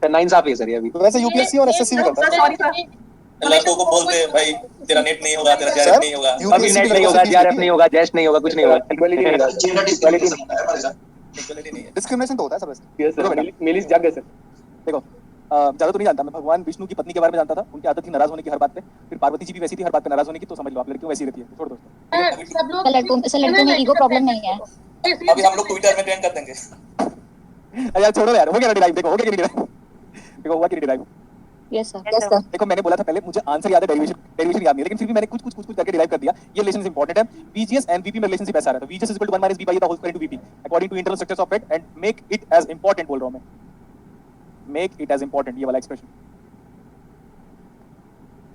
नाइंसाफी है सर ये अभी। वैसे यूपीएससी और एसएससी भी करता है। सॉरी सर, लड़कों को बोलते हैं भाई तेरा नेट नहीं होगा, तेरा जेआरएफ नहीं होगा, अभी नेट नहीं होगा, जेआरएफ नहीं होगा, जेस्ट नहीं होगा, कुछ नहीं होगा। इक्वालिटी नहीं है, जेंडर डिस्क्रिमिनेशन होता है भाई साहब। इक्वलिटी नहीं है। डिस्क्रिमिनेशन तो होता है सब वैसे। यस सर, मिलिस जग है सर। देखो ज्यादा तो नहीं जानता मैं, भगवान विष्णु की पत्नी के बारे में जानता था। उनकी आदत थी नाराज होने की हर बात पे। फिर पार्वती जी भी वैसी थी हर बात पे नाराज होने की, तो समझ लो आप लड़कियों वैसी रहती है। छोड़ दो उसको। सब लोग लड़कों में ईगो प्रॉब्लम नहीं है। अभी हम लोग ट्विटर में ट्रेंड कर देंगे। यार छोड़ो यार, हो गया डिराइव। देखो हो गया कि नहीं डिराइव, देखो हुआ कि डिराइव। Yes sir. देखो मैंने बोला था पहले, मुझे आंसर याद है, डेरिवेशन याद नहीं है, लेकिन फिर भी मैंने कुछ करके डिराइव कर दिया। ये रिलेशन इंपॉर्टेंट है। VGS एंड VP में रिलेशनशिप ऐसा रहता है, VGS = 1 - V/E the whole square into VP according to internal structures of it and make it as important. बोल रहा हूं मैं, मेक इट एज इंपॉर्टेंट, ये वाला एक्सप्रेशन।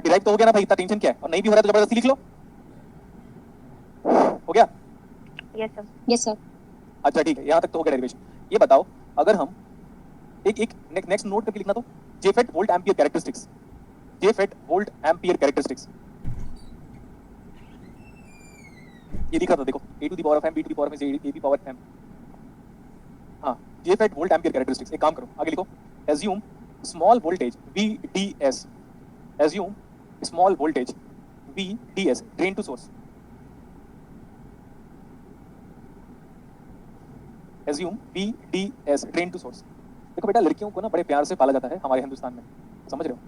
डिराइव तो हो गया ना भाई, इतना टेंशन क्या है? और नहीं भी हो रहा तो जबरदस्ती लिख लो। हो गया? Yes sir. अच्छा ठीक है, यहां तक तो हो गया डेरिवेशन। ये बताओ, अगर हम एक नेक्स्ट नोट करके लिखना तो JFET volt ampere characteristics, JFET volt ampere characteristics ये लिखा था। देखो a to the power of m, b to the power of m, a to the power m। हाँ, जेफेट वोल्ट एम्पियर कैरेक्टरिस्टिक्स। एक काम करो, आगे लिखो, assume small voltage VDS, assume small voltage VDS drain to source, assume VDS drain to source। देखो बेटा, लड़कियों को ना बड़े प्यार से पाला जाता है हमारे हिंदुस्तान में, समझ रहे हो?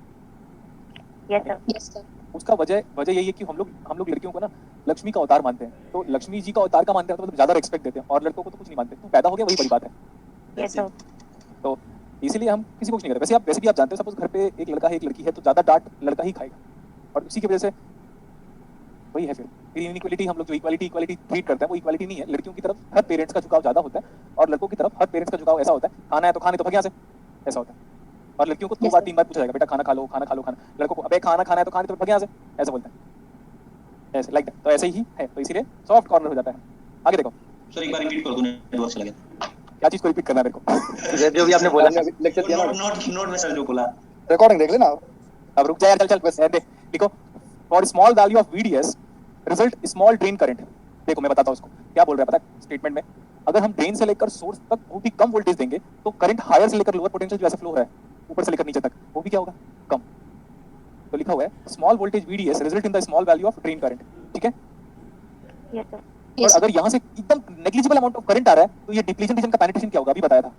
Yes sir. उसका वजह यही है कि हम लोग लड़कियों को ना लक्ष्मी का अवतार मानते हैं। तो लक्ष्मी जी का अवतार का मानते हैं तो मतलब ज्यादा रिस्पेक्ट देते हैं, और लड़कों को तो कुछ नहीं मानते। तो पैदा हो गया वही बड़ी बात है। Yes sir. तो इसीलिए हम किसी को कुछ नहीं करते। वैसे भी आप जानते हो, सपोज घर पे एक लड़का है एक लड़की है तो ज्यादा डांट लड़का ही खाएगा, और उसी की वजह से वही है। फिर इनइक्वालिटी, हम लोग जो इक्वालिटी ट्रीट करते हैं वो इक्वालिटी नहीं है। लड़कियों की तरफ हर पेरेंट्स का झुकाव ज्यादा होता है, और लड़कों की तरफ हर पेरेंट्स का झुकाव ऐसा होता है, खाना है तो खाने तो भग यहाँ से, ऐसा होता है। और लड़कियों को 2 बार 3 बार पूछा जाएगा, बेटा खाना खा लो, खाना खा लो, खाना। लड़कों को अबे खाना खाना है तो खाने तो भग यहाँ से, ऐसा बोलते हैं, ऐसे लाइक दैट। तो ऐसे ही है, तो इसीलिए सॉफ्ट कॉर्नर हो जाता है। आगे देखो सर एक बार रिपीट कर दो, नेटवर्क चला गया। क्या चीज को रिपीट करना है मेरे को? जो भी आपने बोला लेक्चर किया ना, नोट में सर जो बोला, रिकॉर्डिंग देख लेना। अब रुक जा यार, चल बस दे। लिखो, for small value of VDS result small drain current. देखो मैं बताता हूं उसको क्या बोल रहा है, पता है स्टेटमेंट में? अगर हम ड्रेन से लेकर सोर्स तक बहुत ही कम वोल्टेज देंगे तो करंट हायर से लेकर लोअर पोटेंशियल जो ऐसा फ्लो है ऊपर से लेकर नीचे तक, वो भी क्या होगा? कम। तो लिखा हुआ है small voltage VDS result in the small value of drain current. ठीक है? Yes sir. और अगर यहाँ से एकदम नेग्लिजिबल अमाउंट ऑफ करंट आ रहा है तो ये डिप्लीशन रीजन का पेनिट्रेशन क्या होगा, अभी बताया था।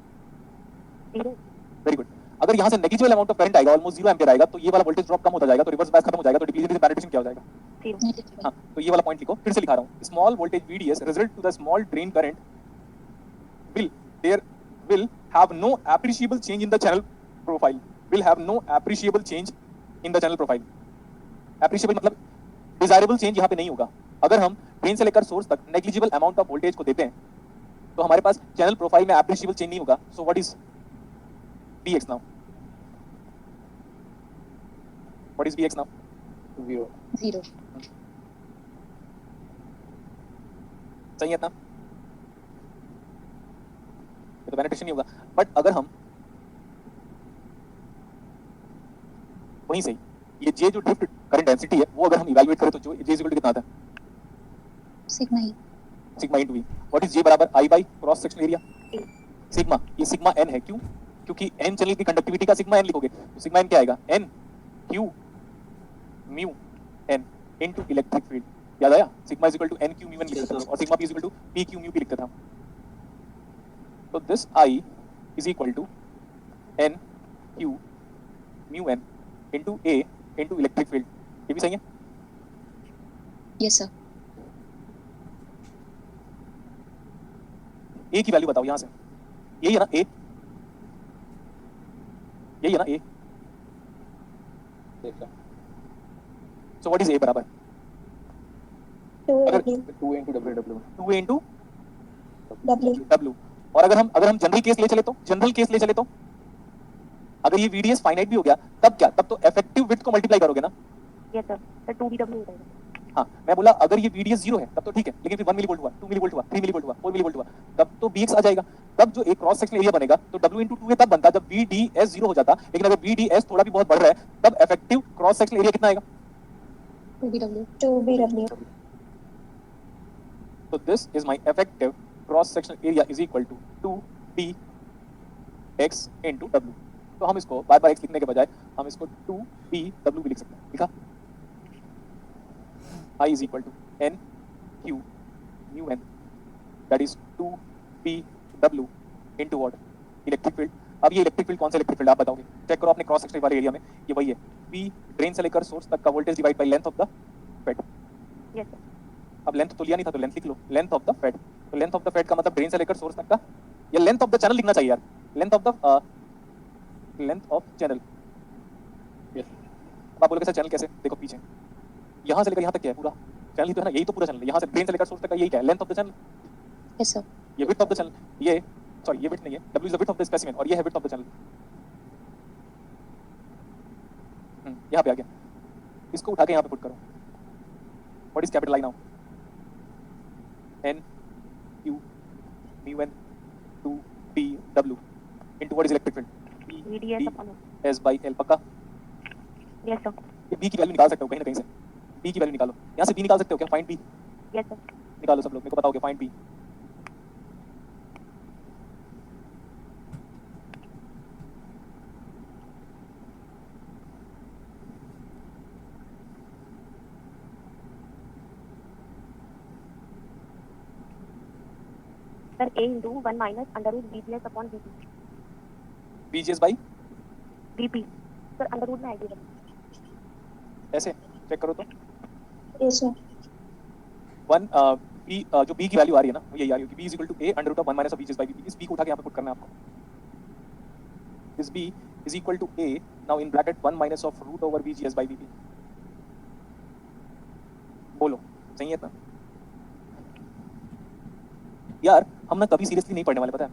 Very good. अगर यहाँ से नेग्लिजिबल अमाउंट ऑफ करंट आएगा, ऑलमोस्ट 0 एम्पीयर आएगा, तो ये वाला वोल्टेज ड्रॉप कम होता जाएगा, तो रिवर्स बायस खत्म हो जाएगा, तो डिप्लीशन रीजन पेनिट्रेशन क्या हो जाएगा? हाँ, तो ये वाला पॉइंट लिखो, फिर से लिखा रहा हूँ। Small voltage VDS result to the small drain current will have no appreciable change in the channel profile, will have no appreciable change in the channel profile। appreciable मतलब डिजायरेबल चेंज यहाँ पे नहीं होगा। अगर हम ड्रेन से लेकर source तक नेग्लिजिबल अमाउंट ऑफ वोल्टेज को देते हैं तो हमारे पास चैनल प्रोफाइल में एप्रिशिएबल चेंज नहीं होगा। So what is Bx now? What is Bx now? 0। सही है इतना? ये तो पेनिट्रेशन नहीं होगा। बट अगर हम वहीं से ये J जो ड्रिफ्ट करंट डेंसिटी है वो अगर हम इवैल्यूएट करें तो जो J कितना आता है? Sigma E. Sigma into V। What is J बराबर I by cross sectional area sigma. ये सिग्मा n है, क्यों? क्योंकि n चैनल की कंडक्टिविटी का सिग्मा n लिखोगे तो सिग्मा n क्या आएगा? n q mu n into electric field. याद आया? Sigma is equal to n q mu n लिखते थे और sigma p is equal to p q mu p लिखते थे। तो this I is equal to n q mu n into a into electric field. ये भी सही है? Yes sir. a की वैल्यू बताओ यहां से। यही है ना a? यही है ना a? So what is a बराबर? 2 into W। 2a into W। W। और अगर हम जनरल केस ले चले तो अगर ये VDS फाइनाइट भी हो गया तब क्या? तब तो इफेक्टिव विड्थ को मल्टीप्लाई करोगे ना? Yes sir. तो 2BW हो जाएगा। हाँ, मैं बोला अगर ये VDS 0 है तब तो ठीक है, लेकिन फिर 1 मिलीवोल्ट हुआ, 2 मिलीवोल्ट हुआ, 3 मिलीवोल्ट हुआ, 4 मिलीवोल्ट हुआ, तब तो Bx आ जाएगा। तब जो एक क्रॉस सेक्शनल एरिया बनेगा तो W into 2a तब बनता जब VDS 0 हो जाता। लेकिन अगर VDS थोड़ा भी बहुत बढ़ रहा है तब इफेक्टिव क्रॉस सेक्शनल एरिया कितना आएगा? 2BW। So this is my effective cross sectional area is equal to 2Bx into W। तो हम इसको बार बार x लिखने के बजाय हम इसको 2pw भी लिख सकते हैं। लिखा I is equal to n q mu n that is 2pw into what electric field. अब ये इलेक्ट्रिक फील्ड कौन सा इलेक्ट्रिक फील्ड आप बताओगे, चेक करो अपने क्रॉस सेक्शन वाले एरिया में, ये वही है p ड्रेन से लेकर सोर्स तक का voltage divide by length of the FET. Yes sir. अब लेंथ तो लिया नहीं था तो लेंथ लिख लो, लेंथ ऑफ द फेड। तो लेंथ ऑफ द फेड का मतलब ड्रेन से लेकर सोर्स तक का, या लेंथ ऑफ द चैनल लिखना चाहिए यार, लेंथ ऑफ चैनल। यस अब आप बोलोगे सर चैनल कैसे, देखो पीछे यहाँ से लेकर यहाँ तक क्या है, पूरा चैनल ही तो है ना, यही तो पूरा चैनल है, यहाँ से ड्रेन से लेकर सोर्स तक का यही क्या है, length of the channel. Yes sir. ये विड्थ ऑफ द चैनल, ये सॉरी ये विड्थ नहीं है, w is the width of the specimen और ये है विड्थ ऑफ द चैनल। यहाँ पे आ गया, इसको उठा के यहाँ पे पुट करो, what is capital I now, n q mu n 2 p w into what is electric field, VDS upon s by l। पक्का यस सर। ये b की वैल्यू निकाल सकते हो कहीं ना कहीं से, b की वैल्यू निकालो, यहाँ से b निकाल सकते हो क्या, फाइंड b यस सर। निकालो सब लोग, मेरे को बताओगे find b। Sir a into 1 minus under root VGS upon VP। bgs by VP sir under root में आएगी ऐसे चेक करो तो यस सर। 1 b जो b की वैल्यू आ रही है ना वो यही आ रही है कि b is equal to a under root of 1 minus of bgs by vp। इस b को उठा के यहाँ पे पुट करना है आपको, इस b is equal to a now in bracket 1 minus of root over bgs by vp। बोलो सही है इतना यार, हम ना कभी सीरियसली नहीं पढ़ने वाले पता है।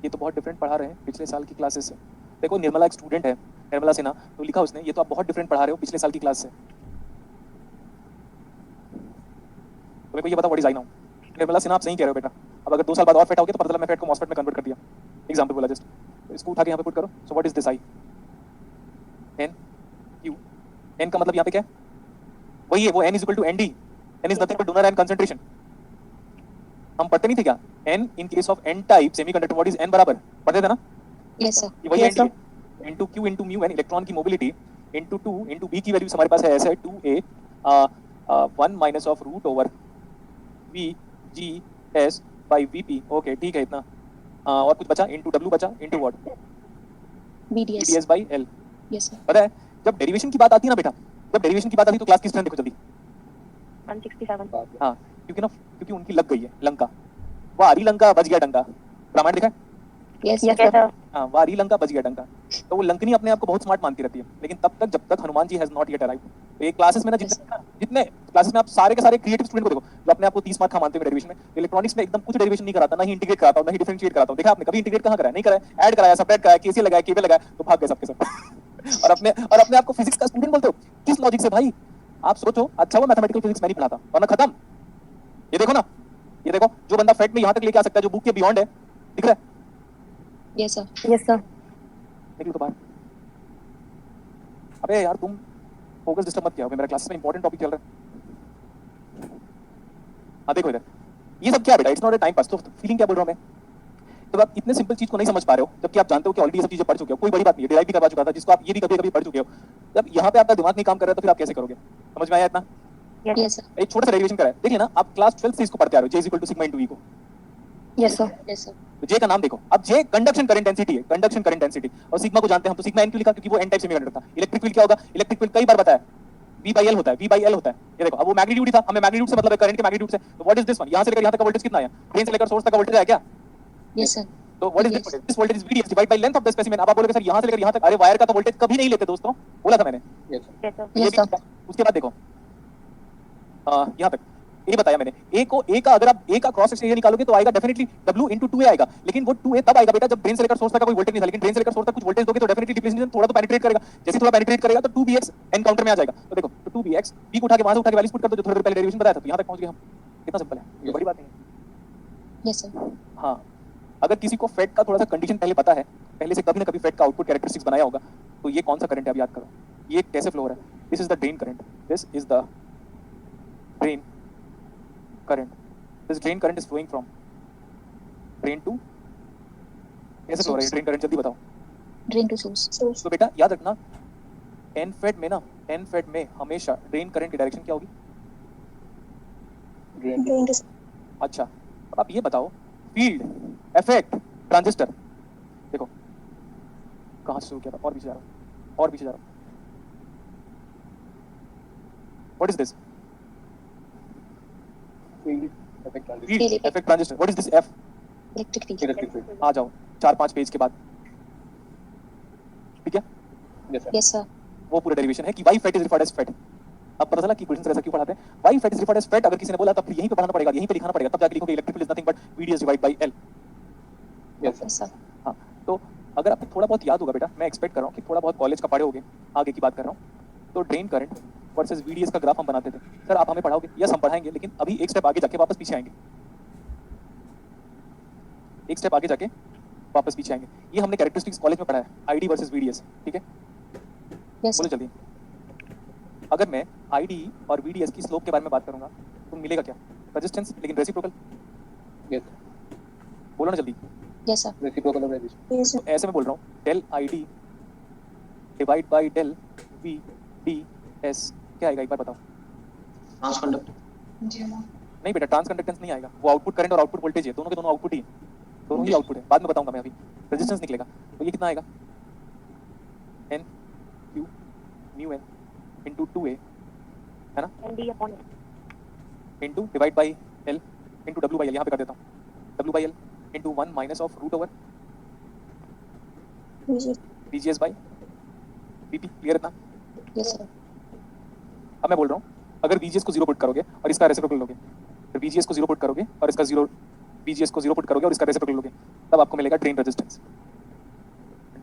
ये तो बहुत डिफरेंट पढ़ा रहे हैं पिछले साल की क्लासेस से। देखो निर्मला एक स्टूडेंट है, निर्मला सिन्हा, तो लिखा उसने ये तो आप बहुत डिफरेंट पढ़ा रहे हो पिछले साल की क्लास से। तो मेरे को ये बता what is I now. Nirmala Sinha आप सही कह रहे हो बेटा, अब अगर 2 साल बाद और फेट आओगे तो पता चला मैं फेट को मॉसफेट में कन्वर्ट कर दिया, एग्जांपल बोला जस्ट। तो इसको उठा के यहाँ पे पुट करो, so what is this I, n q, n का मतलब यहाँ पे क्या है, वही है वो n is equal to nd, n is nothing but donor and concentration। हम पढ़ते नहीं थे क्या, n in case of n type semiconductor what is n बराबर, पढ़ते थे ना। Yes sir. ये वही nd है, into q into mu n electron की मोबिलिटी into 2 into b की वैल्यू हमारे पास है ऐसे 2a 1 minus of root over v g s by vp। Okay ठीक है इतना, और कुछ बचा into w बचा into what VDS ds by l। Yes sir. पता है जब डेरिवेशन की बात आती है ना बेटा, जब डेरिवेशन की बात आती है तो क्लास की स्ट्रेंथ देखो जल्दी। 167 हाँ क्योंकि उनकी लग गई है लंका, वारी लंका बज गया डंका, रामायण देखा है? Yes yes sir. हाँ वारी लंका बज गया डंका। तो वो लंकनी अपने आप को बहुत स्मार्ट मानती रहती है, लेकिन तब तक जब तक Hanuman ji has not yet arrived. तो ये क्लासेस में ना जितने क्लासेस में आप सारे के सारे क्रिएटिव स्टूडेंट को देखो जो अपने आप को 30 मार्क का मानते हैं डेरिवेशन में, इलेक्ट्रॉनिक्स में एकदम कुछ डेरिवेशन नहीं कराता, ना ही इंटीग्रेट कराता हूं, ना ही डिफरेंशिएट कराता हूं। देखा आपने कभी इंटीग्रेट कहां कराया, नहीं कराया, ऐड कराया, सबट्रैक्ट कराया, केसीएल लगाया, केबल लगाया, तो भाग गए सबके सब। और अपने आप को फिजिक्स का स्टूडेंट बोलते हो, किस लॉजिक से भाई? आप सोचो, अच्छा वो मैथमेटिकल फिजिक्स मैं नहीं पढ़ाता वरना खत्म। ये देखो ना, ये देखो जो बंदा फैक्ट में यहां तक लेके आ सकता है जो बुक के बियॉन्ड है, दिख रहा है? Yes sir. Yes sir. निकलो तो बाहर। अबे यार तुम फोकस डिस्टर्ब मत किया, मेरा क्लासेस में इंपॉर्टेंट टॉपिक चल रहा है। हाँ देखो इधर, ये सब क्या है बेटा, it's not a time pass. तो फीलिंग क्या बोल रहा हूँ मैं, तो आप इतने सिंपल चीज को नहीं समझ पा रहे हो जबकि आप जानते हो कि ऑलरेडी ये सब चीजें पढ़ चुके हो, कोई बड़ी बात नहीं है, डिराइव भी करवा चुका था जिसको आप ये भी कभी पढ़ चुके हो। जब यहाँ पे आपका दिमाग नहीं काम कर रहा है तो फिर आप कैसे करोगे? समझ में आया इतना? Yes sir. एक छोटा सा डेरिवेशन करा है, देखिए ना आप क्लास 12 से इसको पढ़ते आ रहे हो, J is equal to sigma into E को। Yes sir. Yes sir. तो J का नाम देखो, अब J कंडक्शन करंट डेंसिटी है, कंडक्शन करंट डेंसिटी, और सिग्मा को जानते हैं हम, तो सिग्मा n क्यों लिखा, क्योंकि वो n टाइप सेमीकंडक्टर था। इलेक्ट्रिक फील्ड क्या होगा, इलेक्ट्रिक फील्ड कई बार बताया V/L होता है, V/L होता है। ये देखो अब वो मैग्नीट्यूड ही था, हमें मैग्नीट्यूड से मतलब है करंट के मैग्नीट्यूड से। तो व्हाट इज दिस वन, यहां से लेकर यहां तक का वोल्टेज कितना है, ड्रेन से लेकर सोर्स तक का वोल्टेज है क्या? Yes sir. तो what is this voltage, this voltage is VDS divide by length of the specimen. अब आप बोलोगे सर यहां से लेकर यहां तक, अरे वायर का तो वोल्टेज कभी नहीं लेते दोस्तों, बोला था मैंने। Yes yes sir. ये यस भी सर। उसके बाद देखो यहां तक ये बताया मैंने, A का अगर आप A का क्रॉस सेक्शन एरिया निकालोगे तो आएगा डेफिनेटली W into 2A आएगा, लेकिन वो 2A तब आएगा बेटा जब ड्रेन से लेकर सोर्स तक का कोई वोल्टेज नहीं था, लेकिन ड्रेन से लेकर सोर्स तक कुछ वोल्टेज दोगे तो डेफिनेटली डिप्लेशन थोड़ा तो पेनिट्रेट करेगा। जैसे थोड़ा पेनिट्रेट करेगा तो 2bx एनकाउंटर में आ जाएगा। तो देखो तो 2bx B को उठा के वहां से उठा के वैल्यूज पुट कर दो जो थोड़ी देर पहले डेरिवेशन बताया था, तो यहां तक पहुंच गए हम। कितना सिंपल है, ये बड़ी बात नहीं है। Yes sir. हाँ अगर किसी को फेट का थोड़ा सा कंडीशन पहले पता है, पहले से कभी ना कभी फेट का आउटपुट कैरेक्टरिस्टिक्स बनाया होगा, तो ये कौन सा करंट है अब याद करो, ये कैसे फ्लो हो रहा है। This is the drain current, this is the drain current, this drain current is flowing from drain to कैसे फ्लो हो रहा है ड्रेन करंट, जल्दी बताओ। Drain to source. तो बेटा याद रखना एन फेड में ना, एन फेड में हमेशा ड्रेन करंट की डायरेक्शन क्या होगी? ड्रेन अच्छा अब आप ये बताओ फील्ड इफेक्ट ट्रांजिस्टर, देखो कहाँ से शुरू किया था, और पीछे जा रहा हूँ और पीछे जा रहा हूँ। What is this? Field effect transistor field effect transistor. What is this F? Electric field. Electric field. आ जाओ 4-5 पेज के बाद, ठीक है? Yes sir. Yes, sir. वो पूरा डेरिवेशन है कि why FET is referred as FET. अब पता चला कि क्वेश्चन ऐसा क्यों पढ़ाते हैं, why FET is referred as FET. अगर किसी ने बोला तब यहीं पे पढ़ाना पड़ेगा, यहीं पे लिखाना पड़ेगा, तब जाके लिखोगे electric field is nothing but VDS divide bye L। Yes Yes, sir. sir. हाँ तो अगर आपको थोड़ा बहुत याद होगा बेटा, मैं एक्सपेक्ट कर रहा हूँ कि थोड़ा बहुत कॉलेज का पढ़े होगे, आगे की बात कर रहा हूँ। तो ड्रेन करंट वर्सेस VDS का ग्राफ हम बनाते थे। सर आप हमें पढ़ाओगे? यस हम पढ़ाएंगे, लेकिन अभी एक स्टेप आगे जाके वापस पीछे आएंगे, एक स्टेप आगे जाके वापस पीछे आएंगे। ये हमने कैरेक्टरिस्टिक्स कॉलेज में पढ़ा है, ID वर्सेस VDS, ठीक है? Yes, बोलो sir. जल्दी। अगर मैं ID और VDS की स्लोप के बारे में बात करूंगा तो मिलेगा क्या? रेजिस्टेंस, लेकिन रेसिप्रोकल। यस बोलो ना जल्दी। Yes, sir. Reciprocal of resistance. Yes, sir. तो ऐसे में बोल रहा हूँ del ID divide by del VDS क्या आएगा एक बार बताओ? ट्रांसकंडक्ट। नहीं बेटा ट्रांस कंडक्टेंस नहीं आएगा, वो आउटपुट करंट और आउटपुट वोल्टेज है, दोनों के दोनों आउटपुट ही है, दोनों ही आउटपुट है, बाद में बताऊंगा मैं, अभी रेजिस्टेंस निकलेगा। तो ये कितना आएगा? N Q mu N into 2A है ना, into divide by L into W by L, यहाँ पे कर देता हूँ W by L into 1 minus of root over VGS by VP। Clear इतना? Yes, sir. अब मैं बोल रहा हूँ अगर VGS को 0 पुट करोगे और इसका रेसिप्रोकल लोगे, फिर VGS को 0 पुट करोगे और इसका 0, VGS को 0 पुट करोगे और इसका रेसिप्रोकल लोगे, तब आपको मिलेगा ड्रेन रेजिस्टेंस।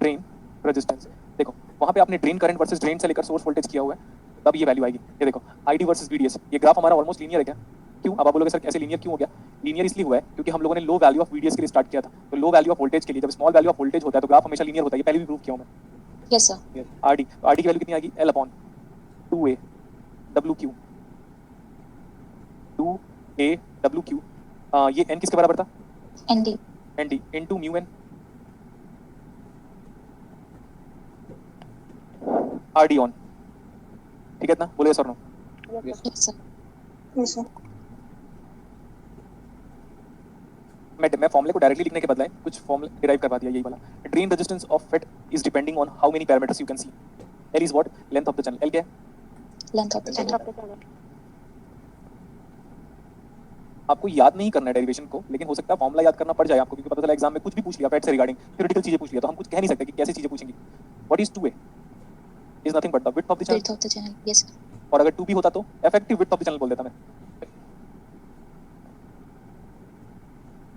ड्रेन रेजिस्टेंस देखो वहाँ पे आपने ड्रेन करंट वर्सेस ड्रेन से लेकर सोर्स वोल्टेज किया हुआ है, तब ये वैल्यू आएगी। ये देखो ID वर्सेस VDS, ये ग्राफ हमारा ऑलमोस्ट लीनियर है क्या? क्यों? अब आप बोलोगे सर कैसे लीनियर क्यों हो गया? लीनियर इसलिए हुआ है क्योंकि हम लोगों ने लो वैल्यू ऑफ VDS के लिए स्टार्ट किया था। तो लो वैल्यू ऑफ वोल्टेज के लिए जब स्मॉल वैल्यू ऑफ वोल्टेज होता है तो ग्राफ हमेशा लीनियर होता है, ये पहले भी प्रूव किया हूं मैं। Yes, sir. RD, तो RD की वैल्यू कितनी आएगी? L/2A WQ, 2A WQ। ये n किसके बराबर था? ND. ND into mu n RD on, ठीक है इतना? बोलो यस और no. Yes, sir. Yes, sir. मैं फॉर्मूले को डायरेक्टली लिखने के बदले कुछ फॉर्मूला डिराइव करवा दिया, यही वाला। Drain resistance of FET is depending on how many parameters you can see. L is what? Length of the channel. L क्या है? Length of the channel. आपको याद नहीं करना है डेरिवेशन को, लेकिन हो सकता है फॉर्मूला याद करना पड़ जाए आपको, क्योंकि पता चला एग्जाम में कुछ भी पूछ लिया फेट से रिगार्डिंग, थ्योरेटिकल चीजें पूछ लिया, तो हम कुछ कह नहीं सकते कि कैसी चीजें पूछेंगी। What is 2A? Is nothing but the width of the channel. Width of the channel. Yes, sir. और अगर 2B होता तो effective width of the channel बोल देता मैं।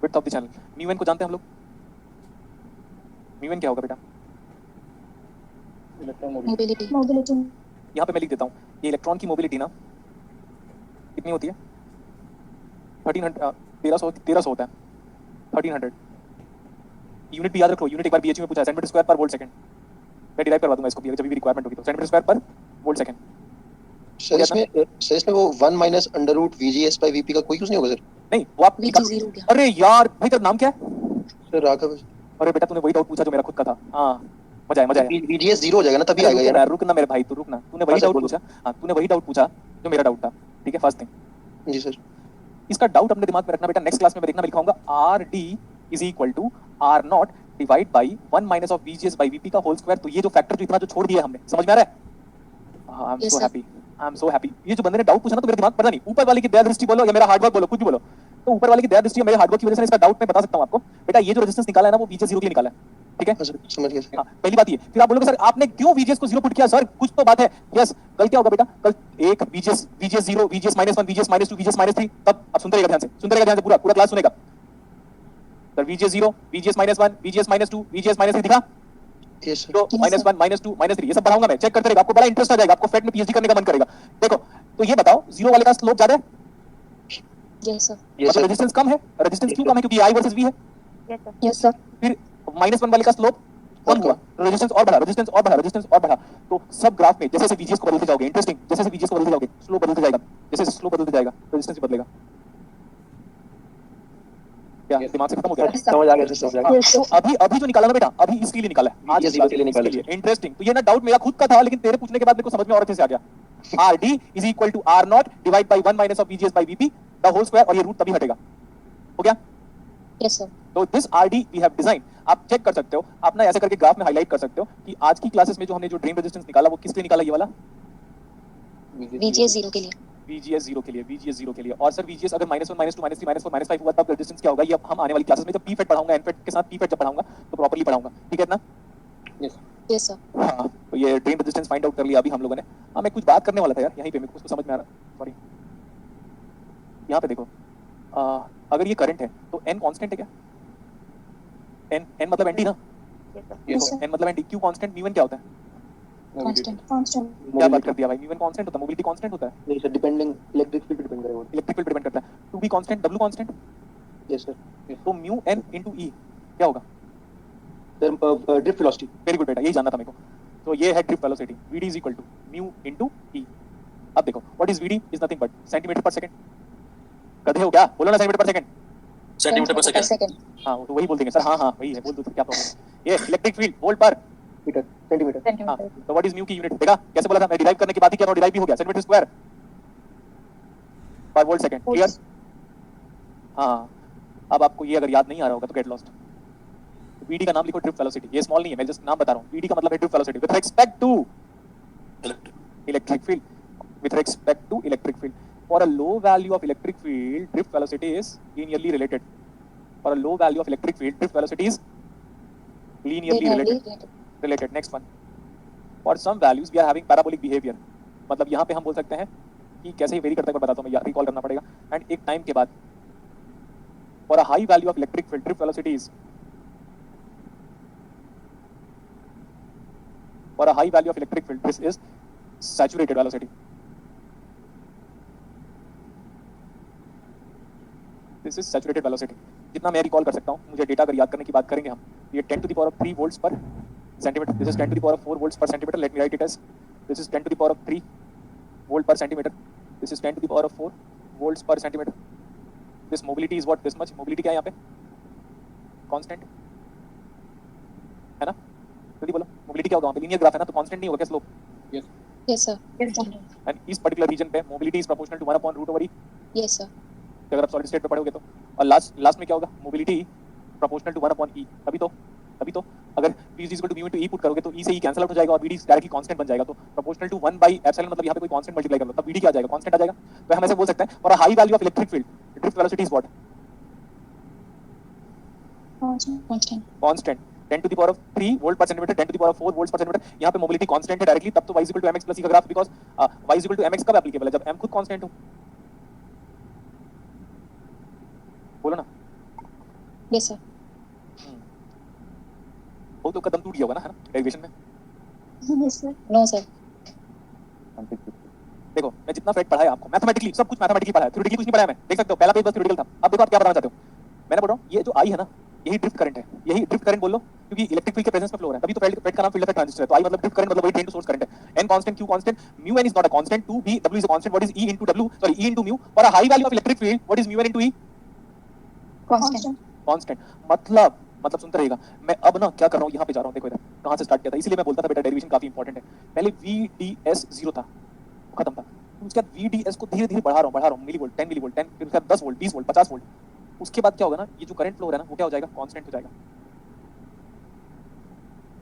Width of the channel. Mu n को जानते हैं हम लोग? म्यू n क्या होगा बेटा? Electron Mobility. यहाँ पे मैं लिख देता हूँ, ये इलेक्ट्रॉन की मोबिलिटी ना कितनी होती है? 1300 होता है, 1300। यूनिट भी याद रखो, यूनिट एक बार BHU में पूछा है, सेंटीमीटर स्क्वायर पर वोल्ट सेकंड। मैं डिराइव करवा दूंगा इसको भी जब भी रिक्वायरमेंट होगी तो, सेंटीमीटर स्क्वायर पर वोल्ट सेकंड। सर इसमें वो 1 minus under root VGS by VP का कोई यूज नहीं होगा सर? नहीं वो आप VG 0 क्या? अरे यार भाई तेरा नाम क्या है? सर राघव। अरे बेटा तूने वही डाउट पूछा जो मेरा खुद का था। हाँ मजा आया। VGS 0 हो जाएगा ना तभी अरे आएगा रुक यार। ना, रुक ना मेरे भाई, तू रुक ना। तूने वही हाँ सर, डाउट बोलो। पूछा, हाँ तूने वही डाउट पूछा जो मेरा डाउट था, ठीक है? फर्स्ट थिंग जी सर। इसका डाउट अपने दिमाग में रखना बेटा, नेक्स्ट क्लास में मैं देखना मैं लिखाऊंगा RD is equal to R0 divide by 1 minus of VGS by VP का होल स्क्वायर। तो ये जो फैक्टर जो इतना जो छोड़ दिया हमने, समझ में आ रहा है? I am Yes, so sir. Happy, I am so happy. ये जो बंदे ने डाउट पूछा ना तो मेरे दिमाग पता नहीं, ऊपर वाले की दया दृष्टि बोलो या मेरा हार्डवर्क बोलो, कुछ भी बोलो, तो ऊपर वाले की दया दृष्टि या मेरे हार्डवर्क की वजह से इसका डाउट मैं बता सकता हूं आपको। बेटा ये जो रेजिस्टेंस निकाला है ना वो VGS 0 के लिए निकाला है, ठीक है? हाँ सर समझ गया सर। हाँ, पहली बात ये। फिर आप बोलोगे सर आपने क्यों VGS को 0 पुट किया? सर कुछ तो बात है। यस, कल क्या होगा बेटा? कल एक VGS 0, VGS -1, VGS -2, VGS -3, तब आप सुनते रहिएगा ध्यान से, सुनते रहिएगा ध्यान से, पूरा क्लास सुनेगा। Sir VGS 0, VGS -1, VGS -2, VGS -3 दिखा? Yes sir. 0, -1, -2, -3 ये सब पढ़ाऊंगा मैं, चेक करते रहेगा, आपको बड़ा इंटरेस्ट आ जाएगा, आपको फेट में PhD करने का मन करेगा। देखो तो ये बताओ 0 वाले का स्लोप ज्यादा है? Yes, sir. यस मतलब सर। रेजिस्टेंस कम है। रेजिस्टेंस क्यों कम है? क्योंकि I वर्सेस V है। Yes, sir. फिर -1 वाले का स्लोप कम हुआ, रेजिस्टेंस और बढ़ा, रेजिस्टेंस और बढ़ा, रेजिस्टेंस और बढ़ा। तो सब ग्राफ में जैसे जैसे VGS को बदलते जाओगे, इंटरेस्टिंग, जैसे जैसे VGS को बदलते जाओगे स्लोप बदलते जाएगा, जैसे स्लोप बदलते जाएगा रेजिस्टेंस भी बदलेगा। क्या Yes. दिमाग से खत्म हो गया? समझ आ गया सर, समझ आ गया। तो अभी जो निकाला ना बेटा, अभी इसके लिए निकाला है, आज ये जीरो के लिए निकाला है। इंटरेस्टिंग। तो ये ना डाउट मेरा खुद का था, लेकिन तेरे पूछने के बाद मेरे को समझ में और अच्छे से आ गया। RD is equal to R0 divide by 1 minus of VGS by VP the whole square, और ये रूट तभी हटेगा। हो गया? Yes, sir. तो this RD we have designed, आप चेक कर सकते हो, आप ना ऐसे करके ग्राफ में हाईलाइट कर सकते हो कि आज की क्लासेस में जो हमने जो ड्रेन रेजिस्टेंस निकाला वो किस लिए निकाला, ये वाला VGS 0 के लिए. VGS 0 के लिए, VGS 0 के लिए। और सर VGS अगर -1 -2 -3 -4 -5 हुआ तब रेजिस्टेंस क्या होगा, ये अब हम आने वाली क्लासेस में जब P-FET पढ़ाऊंगा, N-FET के साथ P-FET जब पढ़ाऊंगा तो प्रॉपर्ली पढ़ाऊंगा, ठीक है ना? Yes, sir. हाँ, तो ये ड्रेन रेजिस्टेंस फाइंड आउट कर लिया अभी हम लोगों ने। हाँ, मैं कुछ बात करने वाला था यार, यहीं पे मेरे को कुछ समझ में आ रहा, सॉरी। यहाँ पे देखो, अगर ये करंट है तो N कांस्टेंट है क्या? N मतलब NT ना? Yes, sir. N मतलब NT, Q constant, mu N क्या होता है? Constant. क्या बात कर दिया भाई, म्यू N कांस्टेंट होता है, मोबिलिटी कांस्टेंट होता है, नहीं सर, डिपेंडिंग इलेक्ट्रिक फील्ड पे डिपेंड करेगा। इलेक्ट्रिक फील्ड डिपेंड करता है। 2B constant, W constant, yes sir. तो म्यू N into E क्या होगा? Sir drift velocity. Very good बेटा, यही जानना था मेरे को। तो ये है drift velocity, VD is equal to mu into E। अब देखो, what is VD is nothing but centimetre पर सेकंड। गधे हो क्या? बोलो ना सेंटीमीटर पर सेकंड। सेंटीमीटर पर सेकंड। हाँ, तो वही बोल देंगे सर, हाँ वही है, बोल दो तो क्या प्रॉब्लम है। ये इलेक्ट्रिक फील्ड वोल्ट पर, मीटर, सेंटीमीटर। हाँ, तो व्हाट इज म्यू की यूनिट? देखा कैसे बोला था मैं, डिराइव करने के बाद ही क्या डिराइव भी हो गया, सेंटीमीटर स्क्वायर पर वोल्ट सेकंड। क्लियर? हाँ, अब आपको ये अगर याद नहीं आ रहा होगा तो गेट लॉस्ट। VD का नाम लिखो ड्रिफ्ट वेलोसिटी, ये स्मॉल नहीं है, मैं जस्ट नाम बता रहा हूँ। VD का मतलब है drift velocity with respect to electric field, with respect to electric field. For a low value of electric field, drift velocity is linearly related. For a low value of electric field, drift velocity is linearly related. Next one. For some values, we are having parabolic behavior. मतलब यहाँ पे हम बोल सकते हैं कि कैसे very करता है, बताता हूँ मैं, रिकॉल करना पड़ेगा। एंड एक टाइम के बाद, for a high value of electric field, drift velocity is, for a high value of electric field, this is saturated velocity. This is saturated velocity. जितना मैं रिकॉल कर सकता हूँ, मुझे डेटा अगर याद करने की बात करेंगे हम, ये 10 to the power of 3 volts per centimeter. This is 10 to the power of 4 volts per centimeter. Let me write it as, this is 10 to the power of 3 volt per centimeter. This is 10 to the power of 4 volts per centimeter. This mobility is what? This much. Mobility क्या है यहाँ पे? Constant. है ना? जल्दी बोलो, mobility क्या होगा वहाँ पे? Linear graph है ना, तो constant नहीं होगा क्या slope? Yes, sir. And इस particular region पे mobility is proportional to 1 upon root over E. Yes, sir. अगर आप सॉलिड स्टेट पे पढ़ोगे तो, और लास्ट में क्या होगा? Mobility proportional to 1 upon E। तभी तो अगर V is equal to mu into E put करोगे तो E से E कैंसिल आउट हो जाएगा और VD डायरेक्टली कांस्टेंट बन जाएगा। तो प्रोपोर्शनल टू 1 बाय एप्सिलॉन, मतलब यहाँ पे कोई कांस्टेंट मल्टीप्लाई कर लो तब VD क्या आ जाएगा? कांस्टेंट आ जाएगा। तो हम ऐसे बोल सकते हैं, और high value of electric field, drift velocity is what? Constant. 10 to the power of 3 volt per centimeter, 10 to the power of 4 volts per centimeter। यहाँ पे मोबिलिटी कांस्टेंट है डायरेक्टली, तब तो y is equal to mx plus e का graph, because y is equal to mx कब applicable है? जब m खुद कांस्टेंट हो। बोलो ना। Yes, sir. वो तो कदम टूट गया होगा ना, है ना, डेरिवेशन में। Yes, sir. No, sir. देखो, मैं जितना फैक्ट पढ़ाया आपको, मैथमेटिकली सब कुछ मैथमेटिकली पढ़ाया, थ्योरेटिकली कुछ नहीं पढ़ाया मैं, देख सकते हो पहला पेज बस थ्योरेटिकल था। अब देखो आप क्या बताना चाहते हो। मैंने बोल रहा हूँ, ये जो I है ना, यही ड्रिफ्ट करंट है, यही ड्रिफ्ट करंट बोल लो, क्योंकि इलेक्ट्रिक फील्ड के प्रेजेंस में फ्लो हो रहा है, तभी तो फील्ड का नाम फील्ड इफेक्ट ट्रांजिस्टर है। तो I मतलब ड्रिफ्ट करंट, मतलब वही ड्रेन टू सोर्स करंट है। N constant, Q constant, mu N is not a constant, 2B W is a constant. What is E into W? Sorry, E into mu. For a high value of electric field, what is mu N into E? Constant. Constant. मतलब सुनते रहिएगा, मैं अब ना क्या कर रहा हूँ, यहाँ पे जा रहा हूँ, देखो इधर कहाँ से स्टार्ट किया था, इसीलिए मैं बोलता था बेटा डेरिवेशन काफी इंपॉर्टेंट है। पहले VDS 0 था, वो खत्म था, उसके बाद VDS को धीरे धीरे बढ़ा रहा हूँ, मिली वोल्ट, 10 मिली वोल्ट, 10, फिर उसके बाद 10 वोल्ट, 20 वोल्ट, 50 वोल्ट। उसके बाद क्या होगा ना, ये जो करंट फ्लो हो रहा है ना, वो क्या हो जाएगा? कांस्टेंट हो जाएगा।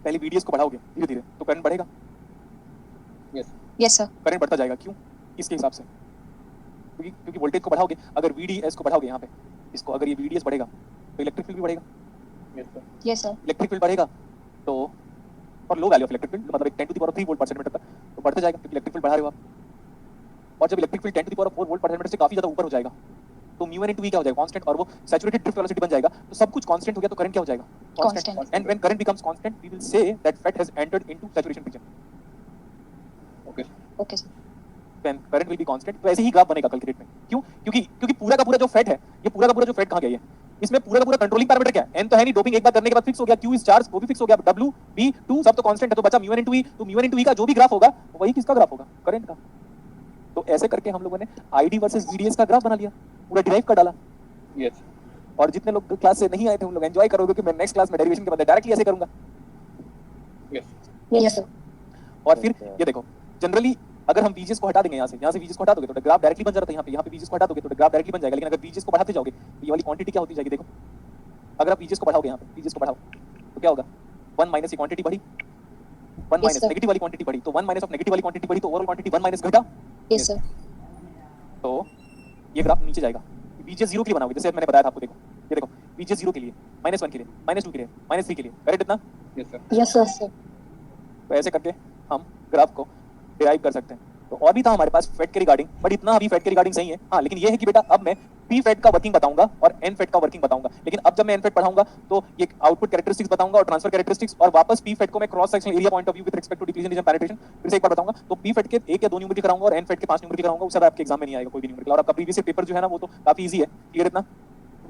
पहले VDS को बढ़ाओगे धीरे धीरे तो करंट बढ़ेगा। Yes, sir. करंट बढ़ता जाएगा, क्यों? इसके हिसाब से, क्योंकि वोल्टेज को बढ़ाओगे, अगर VDS को बढ़ाओगे यहाँ पे, इसको अगर ये VDS बढ़ेगा तो इलेक्ट्रिक फील्ड भी बढ़ेगा। Yes, sir. इलेक्ट्रिक फील्ड बढ़ेगा तो, और low value of electric field मतलब 10 टू द पावर 3 वोल्ट पर सेंटीमीटर तक तो बढ़ते जाएगा, क्योंकि इलेक्ट्रिक फील्ड बढ़ा रहे हो आप। और जब electric field 10 to the power 4 volt पर सेंटीमीटर से काफी ज्यादा ऊपर हो जाएगा तो म्यू एन इनटू वी क्या हो जाएगा? कांस्टेंट, और वो सैचुरेटेड ड्रिफ्ट वेलोसिटी बन जाएगा। तो सब कुछ कांस्टेंट हो गया तो करंट क्या हो जाएगा? Constant. And when current becomes constant we will say that FET has entered into saturation region. Okay, sir. When current will be constant, तो ऐसे ही ग्राफ बनेगा कैलकुलेट में। क्यों? क्योंकि पूरा का पूरा जो फेट है, ये पूरा का पूरा जो फेट कहां गया है, इसमें पूरा का पूरा कंट्रोलिंग पैरामीटर क्या है? n तो है नहीं, डोपिंग एक बार करने के बाद फिक्स हो गया, q इज चार्ज वो भी फिक्स हो गया, w b 2 सब तो कांस्टेंट है, तो बचा म्यू एन इनटू e। तो म्यू एन इनटू e का जो भी ग्राफ होगा वही किसका ग्राफ होगा? करंट का। तो ऐसे करके हम लोगों ने id वर्सेस vds का ग्राफ बना लिया, पूरा डिराइव कर डाला। और जितने लोग क्लास से नहीं आए थे उन लोग एंजॉय करोगे कि मैं नेक्स्ट क्लास में डेरिवेशन के बदले डायरेक्टली ऐसे करूंगा। Yes, sir. और फिर ये देखो जनरली अगर हम VGS को हटा देंगे यहाँ से VGS को हटा दोगे तो ग्राफ डायरेक्टली बन जा रहा था यहाँ पे VGS को हटा दोगे तो ग्राफ डायरेक्टली बन जाएगा। लेकिन अगर VGS को बढ़ाते जाओगे तो ये वाली क्वांटिटी क्या होती जाएगी देखो। अगर आप VGS को बढ़ाओगे यहाँ पे VGS को बढ़ाओ तो क्या होगा 1 माइनस की क्वांटिटी बढ़ी 1 माइनस sir. नेगेटिव वाली क्वांटिटी बढ़ी तो 1 माइनस ऑफ नेगेटिव वाली क्वांटिटी बढ़ी तो ओवरऑल क्वांटिटी 1 माइनस घटा Yes, sir. तो ये ग्राफ नीचे जाएगा। VGS 0 के लिए बनाओगे जैसे मैंने बताया था आपको देखो ये देखो VGS 0 के लिए -1 के लिए -2 के लिए -3 के लिए करेक्ट इतना। Yes sir Yes, sir. तो ऐसे करके हम ग्राफ को डिराइव कर सकते हैं। तो और भी था हमारे पास फेट के रिगार्डिंग बट इतना अभी फेट के रिगार्डिंग सही है। हाँ लेकिन ये है कि बेटा अब मैं पी फेट का वर्किंग बताऊंगा और एन फेट का वर्किंग बताऊंगा। लेकिन अब जब मैं एन फेट पढ़ाऊंगा तो ये आउटपुट कैरेक्टरिस्टिक्स बताऊंगा और ट्रांसफर कैरेक्टरिस्टिक्स और वापस पी फेट को मैं cross sectional area point of view with respect to depletion region penetration फिर से एक बार बताऊंगा। तो पी फेट के 1 या 2 न्यूमेरिकल कराऊंगा और एन फेट के 5 न्यूमेरिकल कराऊंगा। उससे आपके एग्जाम में नहीं आएगा कोई भी न्यूमेरिकल। और आपका प्रीवियस पेपर जो है ना वो तो काफी इजी है। क्लियर इतना।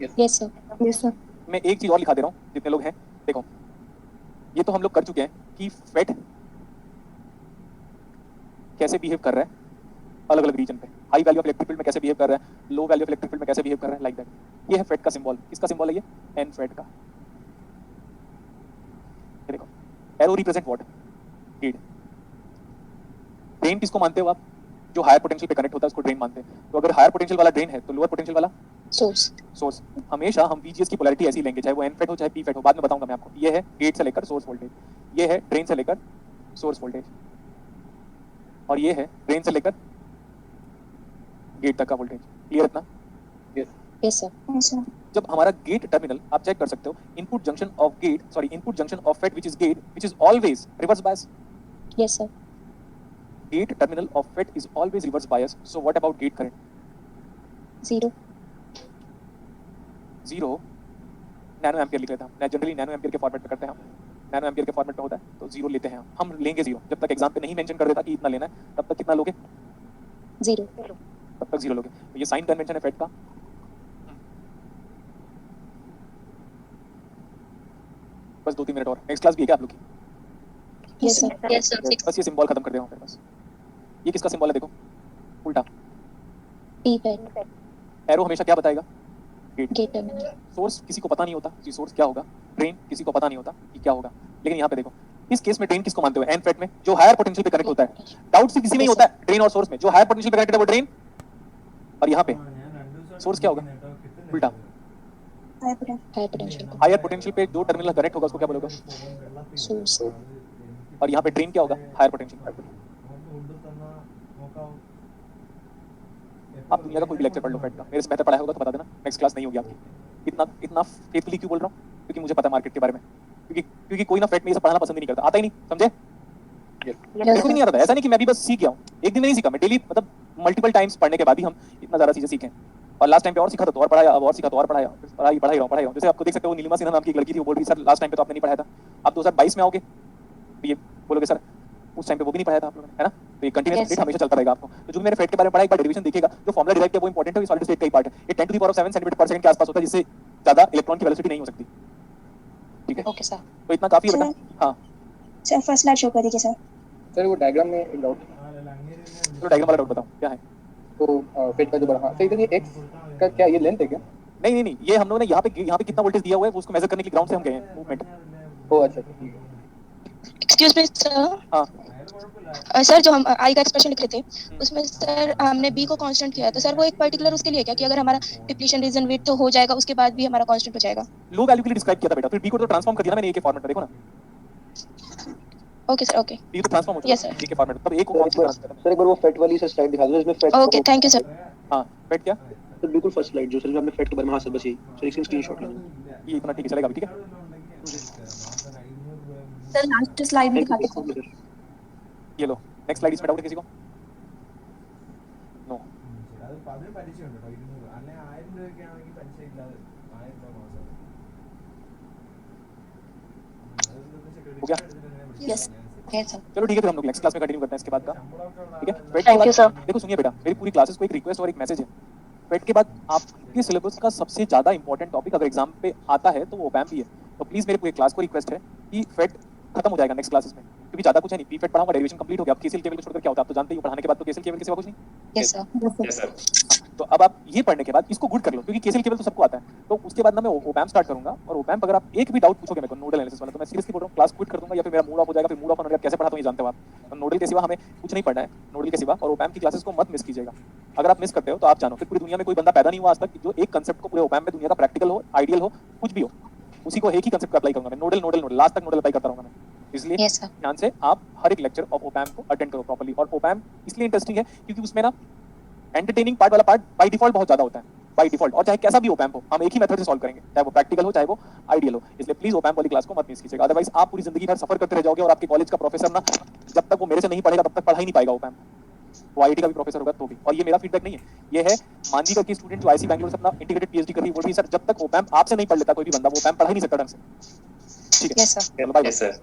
Yes, sir. Yes, sir. मैं एक चीज और लिखा दे रहा हूँ जितने लोग हैं देखो ये तो हम लोग कर चुके हैं कि फेट कैसे बिहेव कर रहा है अलग अलग रीजन पे। High value of electric field में कैसे बिहेव कर रहा है, low value of electric field में कैसे बिहेव कर रहा है, लाइक दैट। ये है फेट का सिंबल। किसका सिंबल है ये? एन फेट का। ये देखो arrow represent what? Heat. Drain किसको मानते हो आप? जो हायर पोटेंशियल पे कनेक्ट होता है उसको ड्रेन मानते हैं। तो अगर हायर पोटेंशियल वाला ड्रेन है तो लोअर पोटेंशियल वाला सोर्स। हमेशा हम VGS की पोलैरिटी ऐसी लेंगे चाहे वो एन फेट हो चाहे पी फेट हो। बाद में बताऊंगा मैं आपको। ये है गेट से लेकर सोर्स वोल्टेज, ये है ड्रेन से लेकर सोर्स वोल्टेज और ये है ड्रेन से लेकर गेट तक का वोल्टेज। क्लियर इतना? Yes, sir. Yes, sir. जब हमारा गेट टर्मिनल आप चेक कर सकते हो input junction of FET which is always reverse bias. Yes, sir. Gate terminal of FET is always reverse bias. So what about gate current? 0. 0 nano ampere लिख लेते हैं हम। जनरली नैनो एम्पियर के format में करते हैं हम। नैनो एम्पियर के फॉर्मेट में होता है तो 0 लेते हैं हम लेंगे 0 जब तक एग्जाम पे नहीं मेंशन कर देता कि इतना लेना है तब तक कितना लोगे? 0. तब तक 0 लोगे। तो ये साइन कन्वेंशन है फेट का। बस 2-3 मिनट और। नेक्स्ट क्लास भी है क्या आप लोग की? Yes, sir. Yes, sir. बस ये सिंबल खत्म कर दे रहा हूं फिर बस। ये किसका सिंबल है देखो उल्टा। P pad. एरो हमेशा क्या बताएगा? Gate terminal. सोर्स किसी को पता नहीं होता कि सोर्स क्या होगा, ड्रेन किसी को पता नहीं होता कि क्या होगा। लेकिन यहाँ पे देखो इस केस में ड्रेन किसको मानते हो? एन फेट में जो हायर पोटेंशियल पे कनेक्ट होता है। डाउट सिर्फ इसी में ही होता है ड्रेन और सोर्स में। जो हायर पोटेंशियल पे कनेक्टेड है वो ड्रेन और यहाँ पे सोर्स क्या होगा? उल्टा। High potential. हायर पोटेंशियल पे जो टर्मिनल कनेक्ट होगा उसको क्या बोलोगे? Source. और यहाँ पे ड्रेन क्या होगा? Higher potential. आप दुनिया का कोई भी लेक्चर पढ़ लो फेट का, मेरे से बेहतर पढ़ाया होगा तो बता देना। नेक्स्ट क्लास नहीं होगी आपकी। इतना फेथफुली क्यों बोल रहा हूँ? क्योंकि मुझे पता है मार्केट के बारे में। क्योंकि कोई ना फेट में ये सब पढ़ाना पसंद ही नहीं करता, आता ही नहीं, समझे? मेरे को भी नहीं आता था। ऐसा नहीं कि मैं भी बस सीख गया हूँ, एक दिन में नहीं सीखा मैं। डेली मतलब मल्टीपल टाइम्स पढ़ने के बाद ही हम इतना ज्यादा चीजें सीखे। और लास्ट टाइम पे और सीखा तो और पढ़ाया, अब और सीखा तो और पढ़ाया, पढ़ाई रहा हूँ। जैसे आपको देख सकते हो नीलिमा सिन्हा नाम की एक लड़की थी, वो बोल रही सर लास्ट टाइम पे तो आपने नहीं पढ़ाया था, आप 2022 में आओगे तो ये बोलोगे सर उस टाइम पे वो भी नहीं पढ़ाया था आप लोगों ने, है ना? तो ये कंटीन्यूअस रेट हमेशा चलता रहेगा आपको। तो जो मैंने फेट के बारे में पढ़ा एक बार डेरिवेशन देखिएगा, जो फॉर्मूला डिराइव किया वो इंपॉर्टेंट है, ये सॉलिड स्टेट का ही पार्ट है। ये 10 to the power of 7 centimetre पर सेकंड के आसपास होता है, जिससे ज्यादा इलेक्ट्रॉन की वेलोसिटी नहीं हो सकती। ठीक है, Okay, sir. तो इतना काफी है बेटा। हाँ Sir, first slide show कर दीजिए sir. सर वो डायग्राम में एक डाउट। तो डायग्राम वाला डाउट बताओ क्या है? तो फेट का जो बढ़ा सही तो ये एक्स का क्या ये लेंथ है क्या? नहीं, ये हम लोगों ने यहाँ पे कितना वोल्टेज दिया हुआ है वो उसको मेजर करने के लिए ग्राउंड से हम गए हैं मूवमेंट। ओ अच्छा ठीक है। Excuse me sir. हाँ सर जो हम आई का एक्सप्रेशन लिख रहे थे उसमें सर हमने बी को कांस्टेंट किया है, तो सर वो एक पर्टिकुलर उसके लिए क्या कि अगर हमारा डिप्लीशन रीजन विड्थ तो हो जाएगा उसके बाद भी हमारा कांस्टेंट हो जाएगा? लो वैल्यू के लिए डिस्क्राइब किया था बेटा, फिर बी को तो ट्रांसफॉर्म कर दिया ना मैंने ए के फॉर्मेट में, देखो ना। ओके सर, ओके बी तो ट्रांसफॉर्म होता Yes, sir. है ए के फॉर्मेट में, तब ए को कौन सा ट्रांसफर करना? सर एक बार वो फेट वाली से स्लाइड दिखा दो जिसमें FET okay, thank you sir. हाँ फेट क्या? सर बिल्कुल फर्स्ट स्लाइड जो सर जो हमने फेट के बारे में। हाँ सर बस यही सर एक स्क्रीनशॉट ले लो। ये इतना ठीक है चलेगा अभी, ठीक है? Sir, last slide भी दिखा दो sir. ये लो नेक्स्ट स्लाइड। इसमें डाउट है किसी को? नो। हो गया? Yes. Yes, sir. चलो ठीक है, फिर हम लोग नेक्स्ट क्लास में कंटिन्यू करते हैं इसके बाद का, ठीक है? FET Thank you, sir. देखो सुनिए बेटा, मेरी पूरी क्लासेस को एक रिक्वेस्ट और एक मैसेज है। फेट के बाद आपके सिलेबस का सबसे ज्यादा इंपॉर्टेंट टॉपिक अगर एग्जाम पे आता है तो वो ओपैम्प ही है। तो प्लीज मेरे पूरे क्लास को रिक्वेस्ट है कि फेट खत्म हो जाएगा नेक्स्ट क्लासेस में, क्योंकि ज्यादा कुछ है नहीं, बीफेट पढ़ाऊंगा, डेरिवेशन कंप्लीट हो गया, अब केसीएल केवल को छोड़कर क्या होता है आप तो जानते ही हो, पढ़ाने के बाद तो केसीएल केवल के सिवा कुछ नहीं। Yes sir. Yes sir. तो अब आप ये पढ़ने के बाद इसको गुड कर लो, क्योंकि केसीएल केवल तो सबको आता है। तो उसके बाद ना मैं ओपैम्प स्टार्ट करूंगा, और ओपैम्प अगर आप एक भी डाउट पूछोगे मेरे को नोडल एनालिसिस वाला, तो मैं सीरियसली बोल रहा हूँ क्लास क्विट कर दूंगा, या फिर मेरा मूड ऑफ हो जाएगा, फिर मूड ऑफ होने कैसे पढ़ाता हूँ ये जानते हो आप। तो नोडल के सिवा हमें कुछ नहीं पढ़ना है, नोडल के सिवा, और ओपैम्प की क्लासेस को मत मिस कीजिएगा। अगर आप मिस करते हो तो आप जानो फिर पूरी दुनिया में कोई बंदा पैदा नहीं हुआ आज तक जो एक कंसेप्ट को पूरे ओपैम्प में दुनिया का प्रैक्टिकल हो, आइडियल हो, कुछ भी हो, उसी को एक ही कंसेप्ट अप्लाई करूंगा मैं, नोडल नोडल नोडल, लास्ट तक नोडल अप्लाई करता रहूंगा मैं। इसलिए यस सर। ध्यान से आप हर एक लेक्चर ऑफ ओपैम्प को अटेंड करो प्रॉपर्ली। और ओपैम्प इसलिए इंटरेस्टिंग है क्योंकि उसमें ना एंटरटेनिंग पार्ट वाला पार्ट बाय डिफॉल्ट बहुत ज्यादा होता है, बाय डिफॉल्ट, और चाहे कैसा भी ओपैम्प हो हम एक ही मेथड से सॉल्व करेंगे, चाहे वो प्रैक्टिकल हो चाहे वो आइडियल हो। इसलिए प्लीज ओपैम्प वाली क्लास को मत मिस कीजिएगा, अदरवाइज आप पूरी जिंदगी भर सफर करते रह जाओगे, और आपके कॉलेज का प्रोफेसर ना जब तक वो मेरे से नहीं पढ़ेगा तब तक पढ़ा ही नहीं पाएगा ओपैम्प, वो आईआईटी का भी प्रोफेसर होगा तो भी। और ये मेरा फीडबैक नहीं है, ये है मानवी करके स्टूडेंट जो आईसी बैंगलोर से अपना इंटीग्रेटेड पीएचडी कर रही है, वो भी सर जब तक ओपैम्प आपसे नहीं पढ़ लेता कोई भी बंदा, वो ओपैम्प पढ़ा ही नहीं सकता ढंग से। ठीक है, यस सर। चलो बाय। Yes sir.